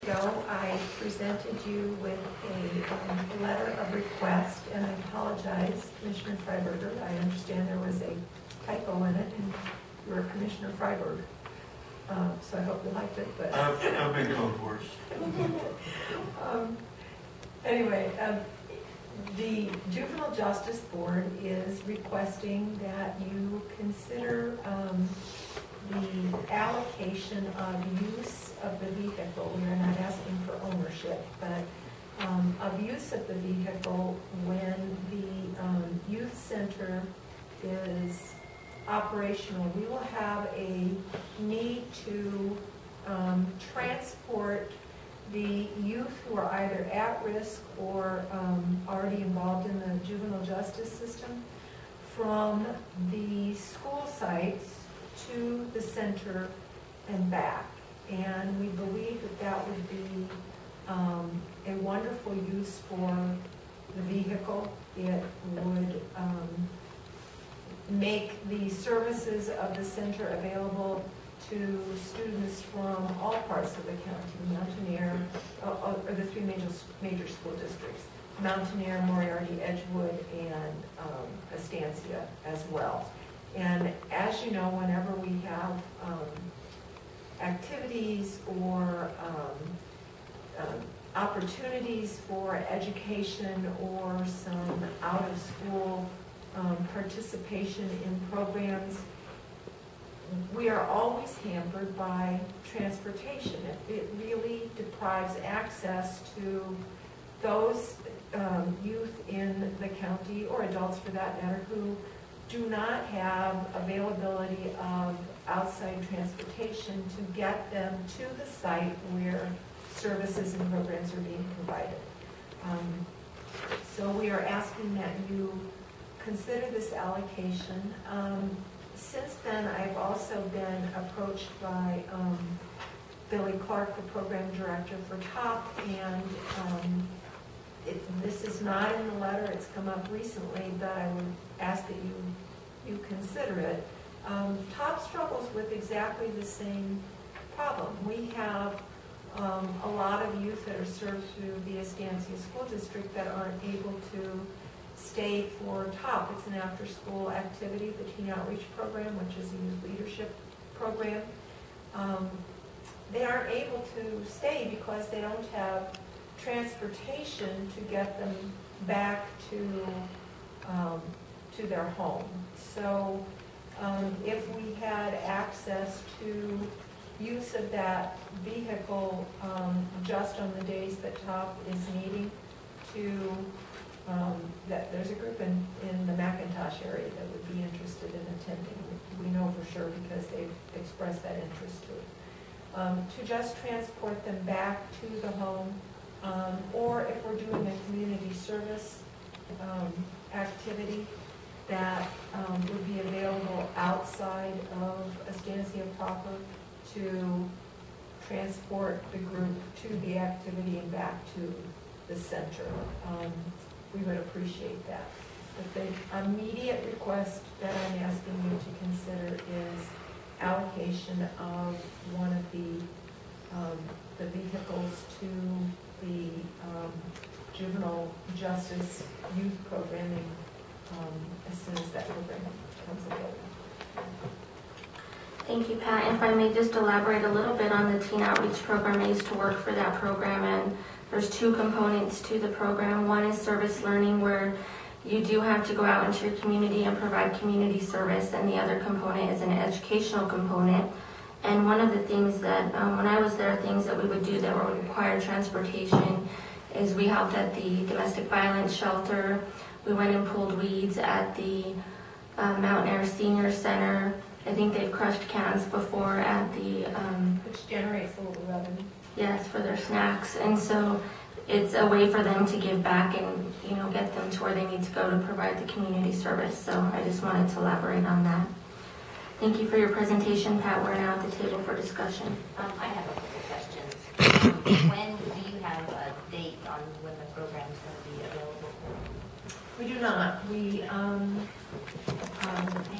ago, I presented you with a letter of request, and I apologize, Commissioner Freiberger. I understand there was a typo in it, and you were Commissioner Freiberg. So I hope you liked it. But I've been code worse. Anyway, the Juvenile Justice Board is requesting that you consider the allocation of use of the vehicle. We are not asking for ownership, but of use of the vehicle when the youth center is operational. We will have a need to transport the youth who are either at risk or already involved in the juvenile justice system from the school sites to the center and back. And we believe that that would be a wonderful use for the vehicle. It would make the services of the center available to students from all parts of the county, Mountaineer, or the three major school districts, Mountaineer, Moriarty, Edgewood, and Estancia as well. And as you know, whenever we have activities or opportunities for education or some out-of-school participation in programs, we are always hampered by transportation. It really deprives access to those youth in the county, or adults for that matter, who do not have availability of outside transportation to get them to the site where services and programs are being provided. So we are asking that you consider this allocation. Since then, I've also been approached by Billy Clark, the program director for TOP, and this is not in the letter, it's come up recently, but I would ask that you consider it. TOP struggles with exactly the same problem. We have a lot of youth that are served through the Estancia School District that aren't able to stay for TOP. It's an after-school activity, the Teen Outreach Program, which is a youth leadership program. They aren't able to stay because they don't have transportation to get them back to their home. So if we had access to use of that vehicle just on the days that TOP is needing to, that there's a group in the McIntosh area that would be interested in attending. We know for sure because they've expressed that interest to it. To just transport them back to the home, or if we're doing a community service activity that would be available outside of Estancia proper to transport the group to the activity and back to the center. We would appreciate that. But the immediate request that I'm asking you to consider is allocation of one of the vehicles to the juvenile justice youth programming as soon as that program becomes available. Thank you, Pat. If I may just elaborate a little bit on the Teen Outreach Program. I used to work for that program, and there's two components to the program. One is service learning, where you do have to go out into your community and provide community service, and the other component is an educational component. And one of the things that, when I was there, things that we would do that would require transportation is we helped at the domestic violence shelter. We went and pulled weeds at the Mountaineer Senior Center. I think they've crushed cans before at the... which generates a little revenue. Yes, for their snacks. And so it's a way for them to give back and, you know, get them to where they need to go to provide the community service. So I just wanted to elaborate on that. Thank you for your presentation, Pat. We're now at the table for discussion. I have a couple questions. When do you have a date on when the program is going to be available? We do not. We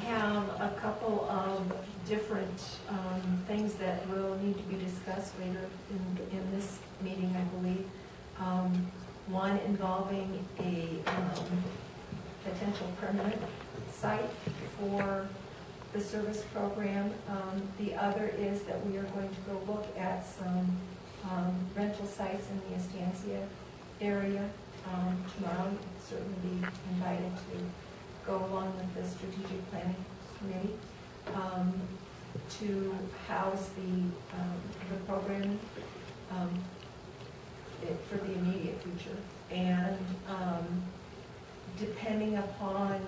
have a couple of different things that will need to be discussed later in this involving a potential permanent site for the service program. The other is that we are going to go look at some rental sites in the Estancia area tomorrow. You'll certainly be invited to go along with the strategic planning committee to house the program for the immediate future. And depending upon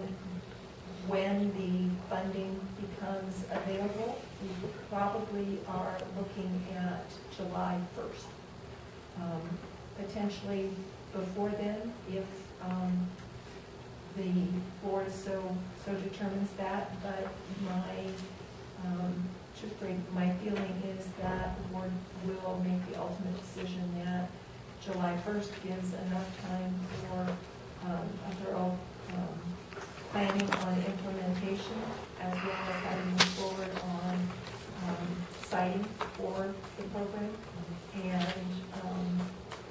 when the funding becomes available, we probably are looking at July 1st. Potentially before then, if the board so determines that, but truthfully, my feeling is that the board will make the ultimate decision that July 1st gives enough time for a thorough planning on implementation, as well as how to move forward on siting for the program. And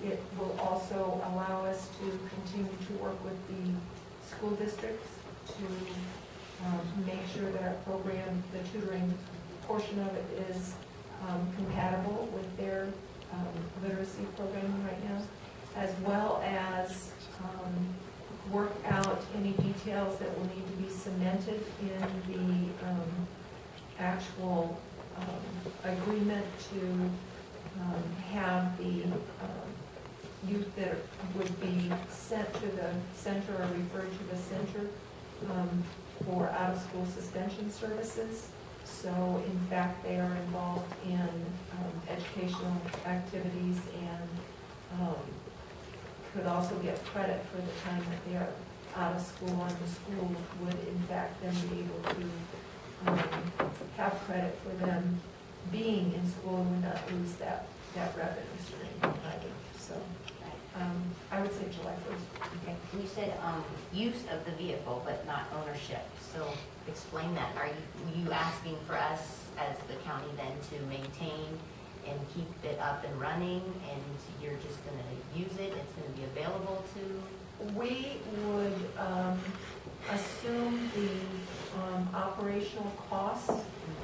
it will also allow us to continue to work with the school districts to make sure that our program, the tutoring portion of it, is compatible with their literacy programming right now, as well as work out any details that will need to be cemented in the actual agreement to have the youth that would be sent to the center or referred to the center for out-of-school suspension services. So in fact, they are involved in educational activities and could also get credit for the time that they are out of school, and the school would in fact then be able to have credit for them being in school and would not lose that revenue stream either. So I would say July 1st. Okay. You said use of the vehicle, but not ownership. So explain that. Are you asking for us as the county then to maintain and keep it up and running, and you're just going to use it? It's going to be available to? We would assume the operational costs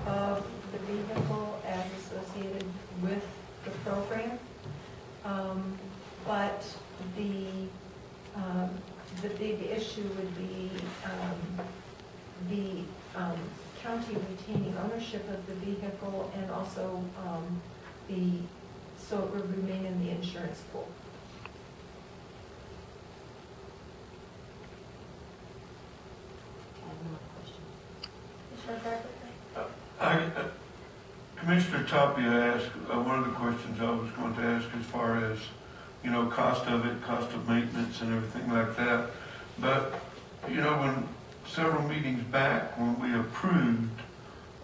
of the vehicle as associated with the program, but the big issue would be the county retaining ownership of the vehicle, and also so it would remain in the insurance pool. Commissioner Tapia asked one of the questions I was going to ask as far as, cost of it, cost of maintenance and everything like that. But, when several meetings back, when we approved,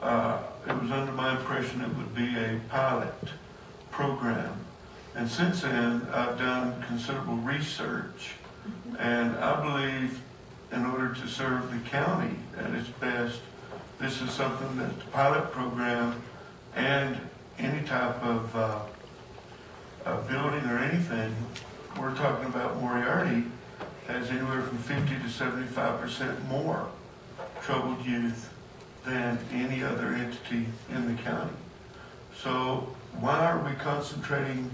it was under my impression it would be a pilot program. And since then, I've done considerable research, and I believe in order to serve the county at its best, this is something that the pilot program and any type of building or anything, we're talking about Moriarty has anywhere from 50 to 75% more troubled youth than any other entity in the county. So why are we concentrating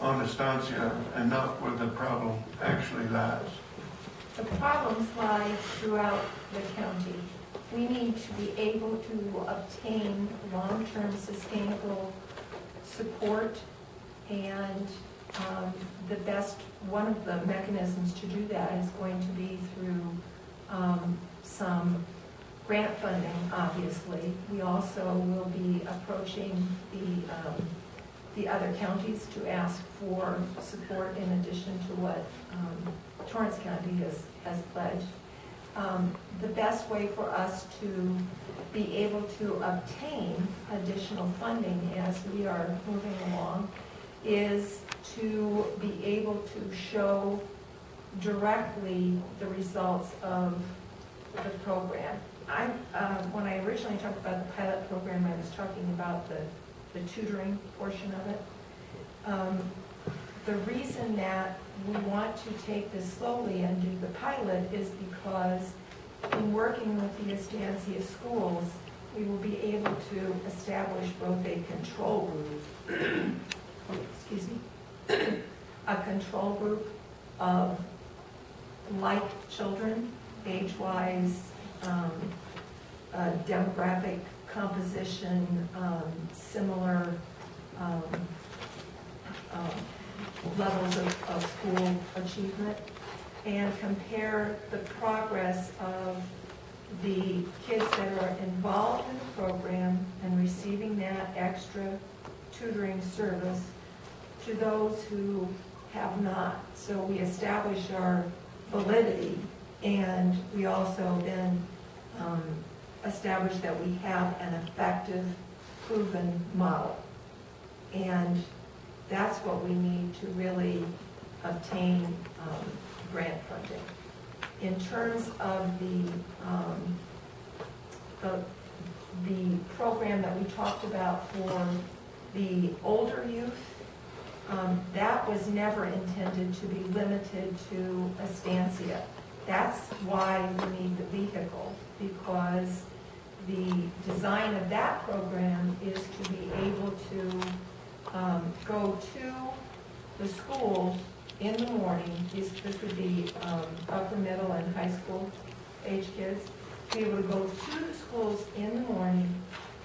on Estancia and not where the problem actually lies? The problems lie throughout the county. We need to be able to obtain long-term sustainable support, and one of the mechanisms to do that is going to be through some grant funding, obviously. We also will be approaching the other counties to ask for support in addition to what Torrance County has pledged. The best way for us to be able to obtain additional funding as we are moving along is to be able to show directly the results of the program. When I originally talked about the pilot program, I was talking about the tutoring portion of it. The reason that we want to take this slowly and do the pilot is because in working with the Estancia schools, we will be able to establish both a control group, excuse me, a control group of like children, age-wise, demographic composition, similar levels of school achievement, and compare the progress of the kids that are involved in the program and receiving that extra tutoring service to those who have not. So we establish our validity, and we also then establish that we have an effective, proven model. And that's what we need to really obtain grant funding. In terms of the program that we talked about for the older youth, that was never intended to be limited to Estancia. That's why we need the vehicle, because the design of that program is to be able to go to the schools in the morning. This would be upper, middle, and high school age kids. Be able to go to the schools in the morning,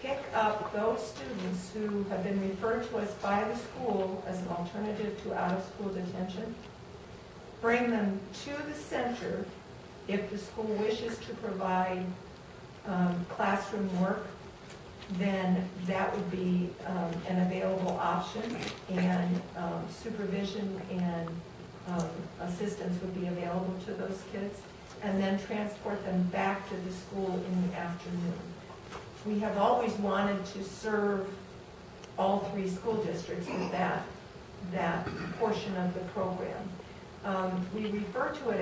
pick up those students who have been referred to us by the school as an alternative to out-of-school detention, bring them to the center if the school wishes to provide classroom work, then that would be an available option, and supervision and assistance would be available to those kids, and then transport them back to the school in the afternoon. We have always wanted to serve all 3 school districts with that portion of the program. We refer to it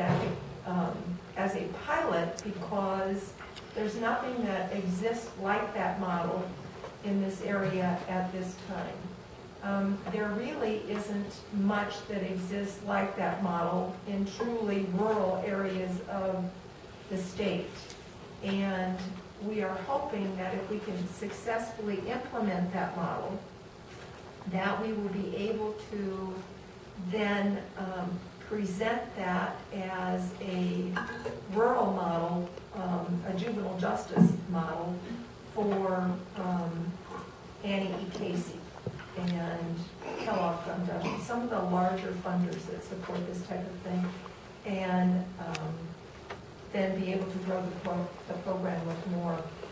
as a pilot because there's nothing that exists like that model in this area at this time. There really isn't much that exists like that model in truly rural areas of the state. And we are hoping that if we can successfully implement that model, that we will be able to then present that as a rural model, a juvenile justice model for Annie E. Casey and Kellogg Foundation, some of the larger funders that support this type of thing, and then be able to grow the program with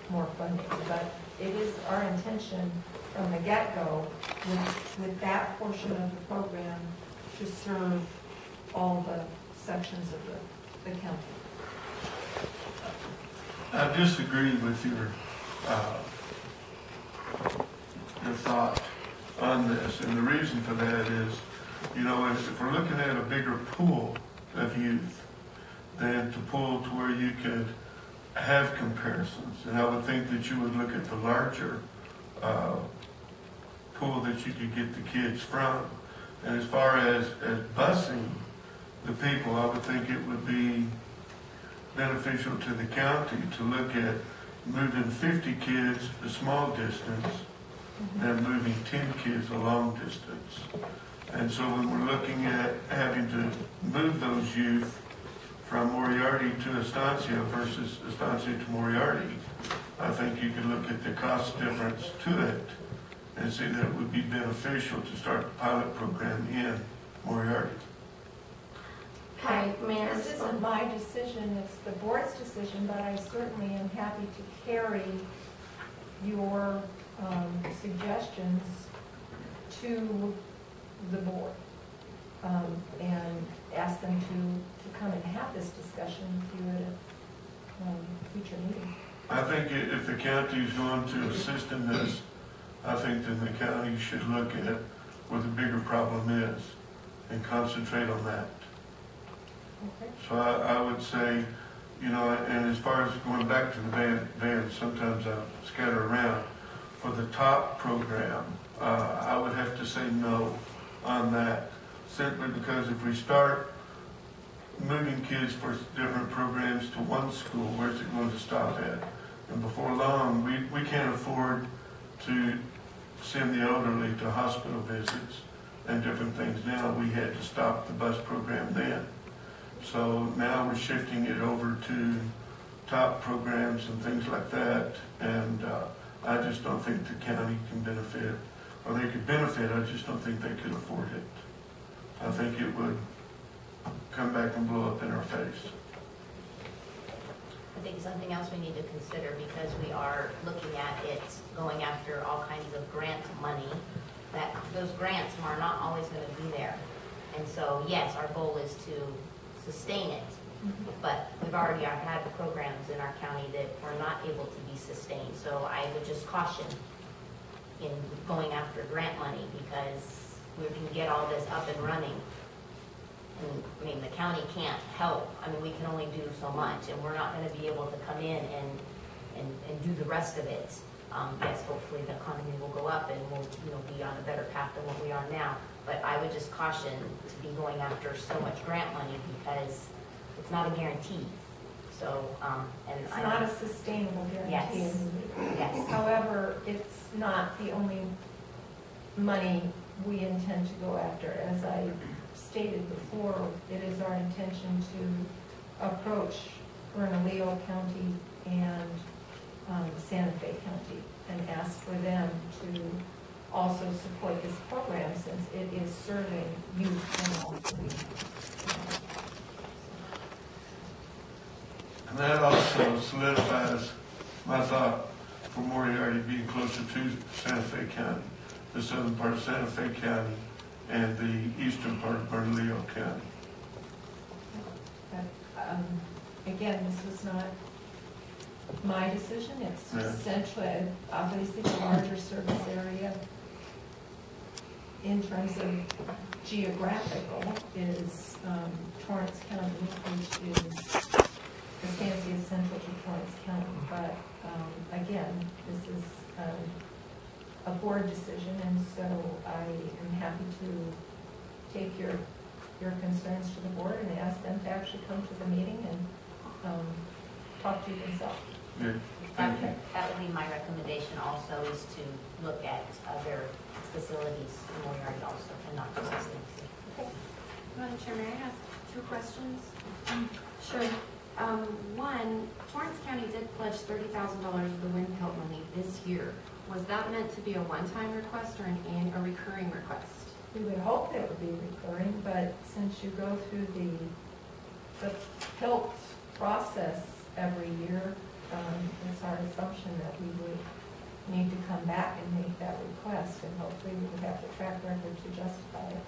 more funding. But it is our intention from the get-go with that portion of the program to serve all the sections of the county. I disagree with your thought on this, and the reason for that is, if we're looking at a bigger pool of youth, then to pull to where you could have comparisons, and I would think that you would look at the larger pool that you could get the kids from. And as far as busing the people, I would think it would be beneficial to the county to look at moving 50 kids a small distance than moving 10 kids a long distance. And so when we're looking at having to move those youth from Moriarty to Estancia versus Estancia to Moriarty, I think you could look at the cost difference to it and see that it would be beneficial to start the pilot program in Moriarty. This isn't my decision, it's the board's decision, but I certainly am happy to carry your suggestions to the board and ask them to come and have this discussion with you at a future meeting. I think if the county is going to assist in this, I think that the county should look at where the bigger problem is and concentrate on that. Okay. So I would say, and as far as going back to the van, sometimes I scatter around. For the top program, I would have to say no on that, simply because if we start moving kids for different programs to one school, where's it going to stop at? And before long, we can't afford to send the elderly to hospital visits and different things. Now we had to stop the bus program then. So now we're shifting it over to top programs and things like that. And I just don't think the county can benefit, or they could benefit, I just don't think they could afford it. I think it would come back and blow up in our face. I think something else we need to consider, because we are looking at it going after all kinds of grant money, that those grants are not always going to be there. And so, yes, our goal is to sustain it, but we've already had programs in our county that were not able to be sustained. So I would just caution in going after grant money, because we can get all this up and running. And, I mean, the county can't help. I mean, we can only do so much, and we're not going to be able to come in and do the rest of it. Yes, hopefully the economy will go up and we'll be on a better path than what we are now. But I would just caution to be going after so much grant money, because it's not a guarantee. So, and It's not a sustainable guarantee. Yes. Yes. However, it's not the only money we intend to go after. As I stated before, it is our intention to approach Bernalillo County and Santa Fe County and ask for them to also support this program, since it is serving youth in all three. And that also solidifies my thought for Moriarty being closer to Santa Fe County, the southern part of Santa Fe County, and the eastern part of Bernalillo County. But, again, this was not my decision. It's Yeah. essentially, obviously, the larger service area in terms of geographical is Torrance County, which is Estancia is central to Torrance County. But again, this is a board decision, and so I am happy to take your concerns to the board and ask them to actually come to the meeting and talk to you themselves. Good. Thank you. That would be my recommendation also, is to look at other facilities in Moriarty also, and not just Estancia. Okay. Madam Chair, may I ask 2 questions? Sure. One, Torrance County did pledge $30,000 of the wind help money this year. Was that meant to be a one-time request or a recurring request? We would hope that it would be recurring, but since you go through the PILT process every year, it's our assumption that we would need to come back and make that request, and hopefully we would have the track record to justify it.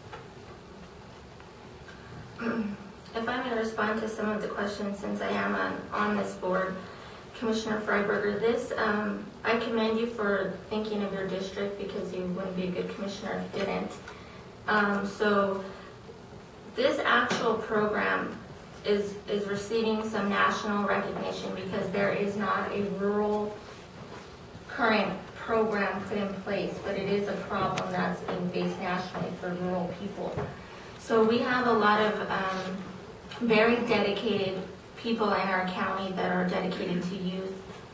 If I may respond to some of the questions, since I am on this board, Commissioner Freiberger, this, I commend you for thinking of your district, because you wouldn't be a good commissioner if you didn't. So this actual program is receiving some national recognition, because there is not a rural current program put in place, but it is a problem that's being faced nationally for rural people. So we have a lot of very dedicated people in our county that are dedicated to youth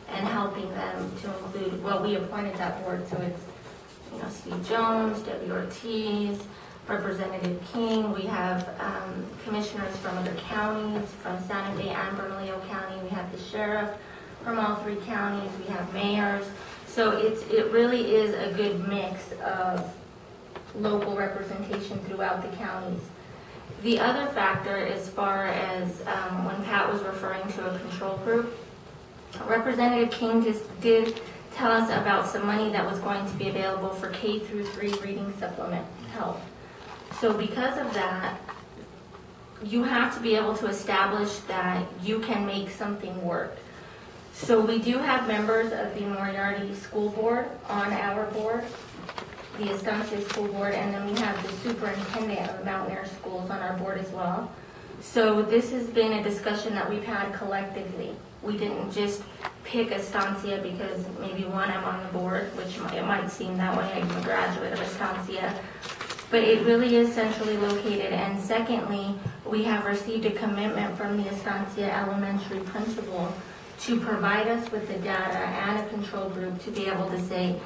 and helping them, to include, well, we appointed that board, so it's, Steve Jones, Debbie Ortiz, Representative King. We have commissioners from other counties, from Santa Fe and Bernalillo County. We have the sheriff from all 3 counties. We have mayors. So it really is a good mix of local representation throughout the counties. The other factor, as far as when Pat was referring to a control group, Representative King just did tell us about some money that was going to be available for K through 3 reading supplement help. So because of that, you have to be able to establish that you can make something work. So we do have members of the Moriarty School Board on our board, the Estancia School Board, and then we have the superintendent of Mountaineer Schools on our board as well. So this has been a discussion that we've had collectively. We didn't just pick Estancia because maybe one, I'm on the board, which it might seem that way, I'm a graduate of Estancia. but it really is centrally located. And secondly, we have received a commitment from the Estancia Elementary principal to provide us with the data and a control group to be able to say,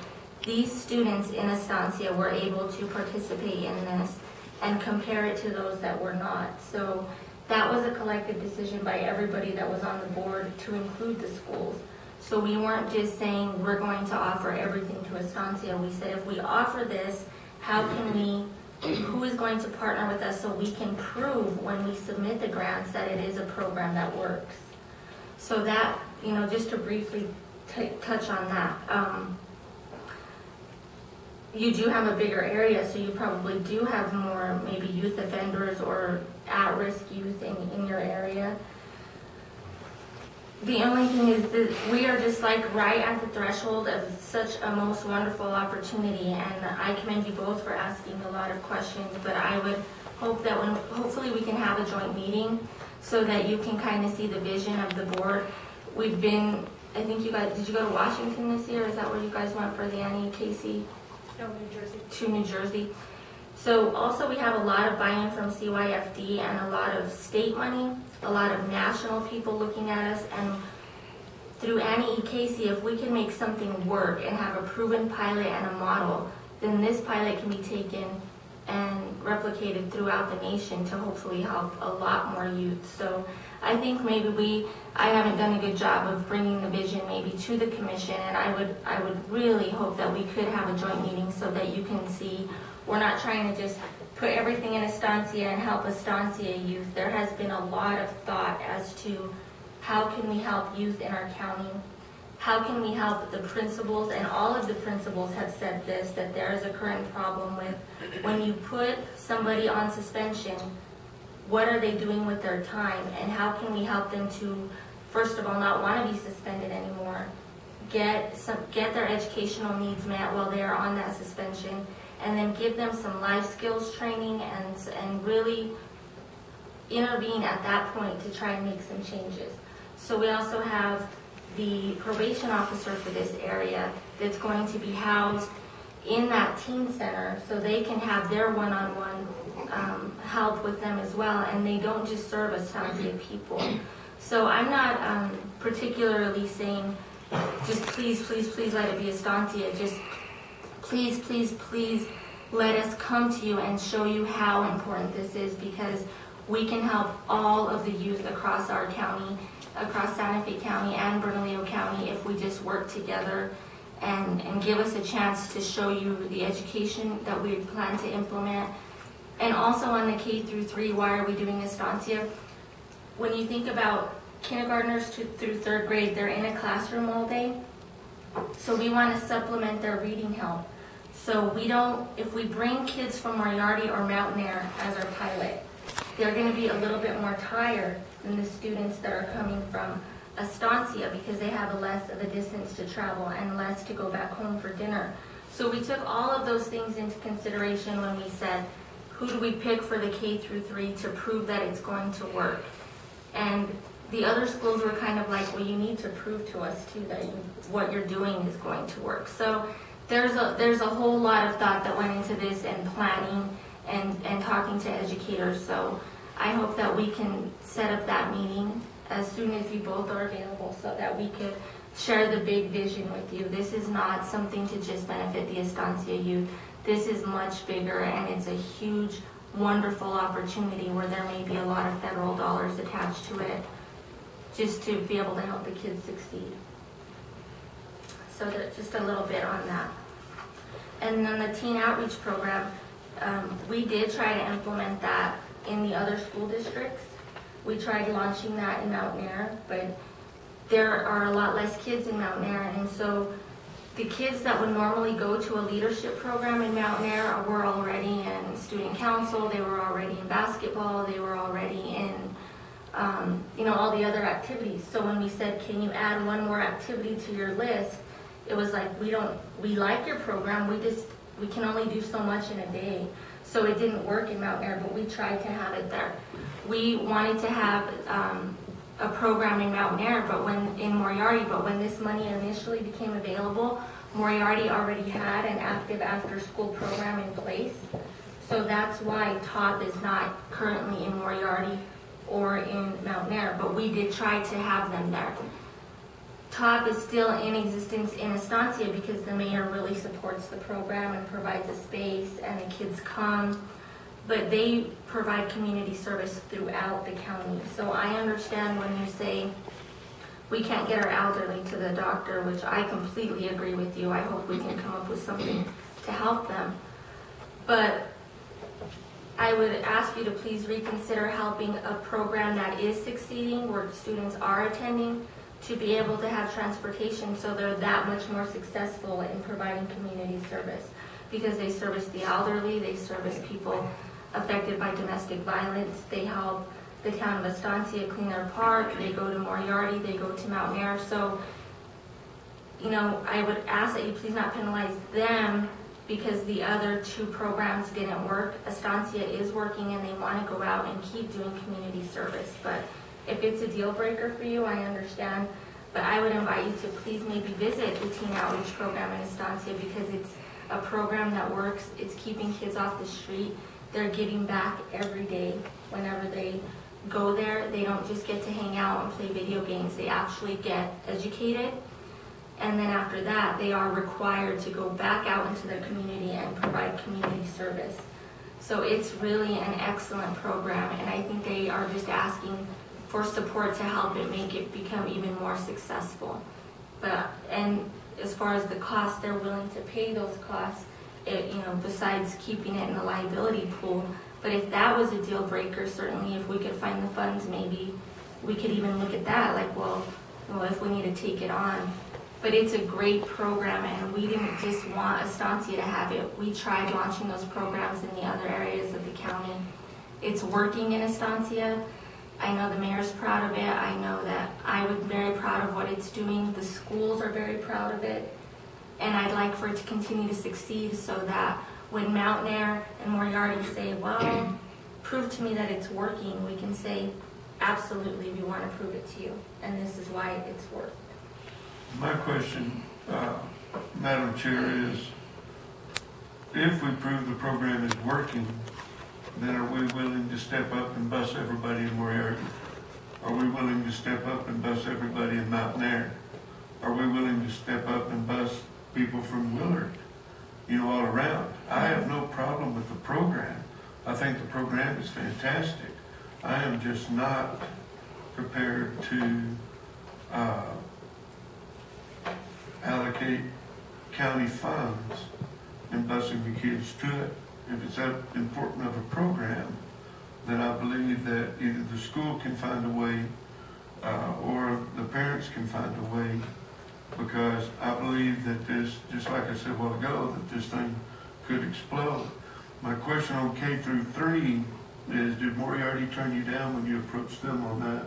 these students in Estancia were able to participate in this, and compare it to those that were not. So that was a collective decision by everybody that was on the board to include the schools. So we weren't just saying we're going to offer everything to Estancia. We said if we offer this, how can we, who is going to partner with us so we can prove when we submit the grants that it is a program that works. So that, you know, just to briefly touch on that. You do have a bigger area, so you probably do have more maybe youth offenders or at-risk youth in your area. The only thing is that we are just like right at the threshold of such a most wonderful opportunity, and I commend you both for asking a lot of questions, but I would hope that hopefully we can have a joint meeting so that you can kind of see the vision of the board. We've been, I think you guys, did you go to Washington this year? Is that where you guys went for the Annie Casey? No, New Jersey. To New Jersey. So also we have a lot of buy-in from CYFD and a lot of state money, a lot of national people looking at us, and through Annie E. Casey, if we can make something work and have a proven pilot and a model, then this pilot can be taken and replicated throughout the nation to hopefully help a lot more youth. So I think maybe I haven't done a good job of bringing the vision maybe to the commission, and I would really hope that we could have a joint meeting so that you can see we're not trying to just put everything in Estancia and help Estancia youth. There has been a lot of thought as to how can we help youth in our county, how can we help the principals, and all of the principals have said this, that there is a current problem with when you put somebody on suspension, what are they doing with their time, and how can we help them to, first of all, not want to be suspended anymore, get their educational needs met while they are on that suspension, and then give them some life skills training and really intervene at that point to try and make some changes. So we also have the probation officer for this area that's going to be housed in that teen center so they can have their one-on-one help with them as well, and they don't just serve Estancia people. So I'm not particularly saying just please, please, please let it be Estancia. Just please, please, please let us come to you and show you how important this is, because we can help all of the youth across our county, across Santa Fe County and Bernalillo County, if we just work together and give us a chance to show you the education that we plan to implement. And also on the K through 3, why are we doing Estancia? When you think about kindergartners through 3rd grade, they're in a classroom all day. So we want to supplement their reading help. So if we bring kids from Moriarty or Mountain Air as our pilot, they're going to be a little bit more tired than the students that are coming from Estancia, because they have less of a distance to travel and less to go back home for dinner. So we took all of those things into consideration when we said, who do we pick for the K through 3 to prove that it's going to work? And the other schools were kind of like, well, you need to prove to us too that what you're doing is going to work. So there's a whole lot of thought that went into this, and planning and talking to educators. So I hope that we can set up that meeting as soon as you both are available so that we could share the big vision with you. This is not something to just benefit the Estancia youth. This is much bigger, and it's a huge, wonderful opportunity where there may be a lot of federal dollars attached to it, just to be able to help the kids succeed. So just a little bit on that. And then the teen outreach program, we did try to implement that in the other school districts. We tried launching that in Mountain Air, but there are a lot less kids in Mountain Air, and so the kids that would normally go to a leadership program in Mountain Air were already in student council, they were already in basketball, they were already in all the other activities. So when we said, can you add one more activity to your list, it was like, we like your program, we can only do so much in a day. So it didn't work in Mountain Air, but we tried to have it there. We wanted to have a program in Mountain Air, in Moriarty, but when this money initially became available, Moriarty already had an active after-school program in place. So that's why TOP is not currently in Moriarty or in Mount Air, but we did try to have them there. TOP is still in existence in Estancia because the mayor really supports the program and provides a space and the kids come, but they provide community service throughout the county. So I understand when you say we can't get our elderly to the doctor, which I completely agree with you. I hope we can come up with something to help them. But I would ask you to please reconsider helping a program that is succeeding, where students are attending, to be able to have transportation so they're that much more successful in providing community service. Because they service the elderly, they service people affected by domestic violence, they help the town of Estancia clean their park, they go to Moriarty, they go to Mount Air. So, you know, I would ask that you please not penalize them because the other two programs didn't work. Estancia is working and they want to go out and keep doing community service. But if it's a deal breaker for you, I understand. But I would invite you to please maybe visit the teen outreach program in Estancia because it's a program that works. It's keeping kids off the street. They're giving back every day. Whenever they go there, they don't just get to hang out and play video games. They actually get educated. And then after that, they are required to go back out into their community and provide community service. So it's really an excellent program, and I think they are just asking for support to help it make it become even more successful. And as far as the cost, they're willing to pay those costs, besides keeping it in the liability pool. But if that was a deal breaker, certainly if we could find the funds, maybe we could even look at that, like, well, if we need to take it on. But it's a great program, and we didn't just want Estancia to have it. We tried launching those programs in the other areas of the county. It's working in Estancia. I know the mayor's proud of it. I know that I was very proud of what it's doing. The schools are very proud of it. And I'd like for it to continue to succeed so that when Mount Air and Moriarty say, well, prove to me that it's working, we can say, absolutely, we want to prove it to you. And this is why it's worked. My question, Madam Chair, is if we prove the program is working, then are we willing to step up and bus everybody in Moriarty? Are we willing to step up and bus everybody in Mount Air? Are we willing to step up and bus people from Willard, all around? I have no problem with the program. I think the program is fantastic. I am just not prepared to allocate county funds and busing the kids to it. If it's that important of a program, then I believe that either the school can find a way or the parents can find a way, because I believe that this, just like I said a while ago, that this thing could explode. My question on K through 3 is, did Moriarty turn you down when you approached them on that?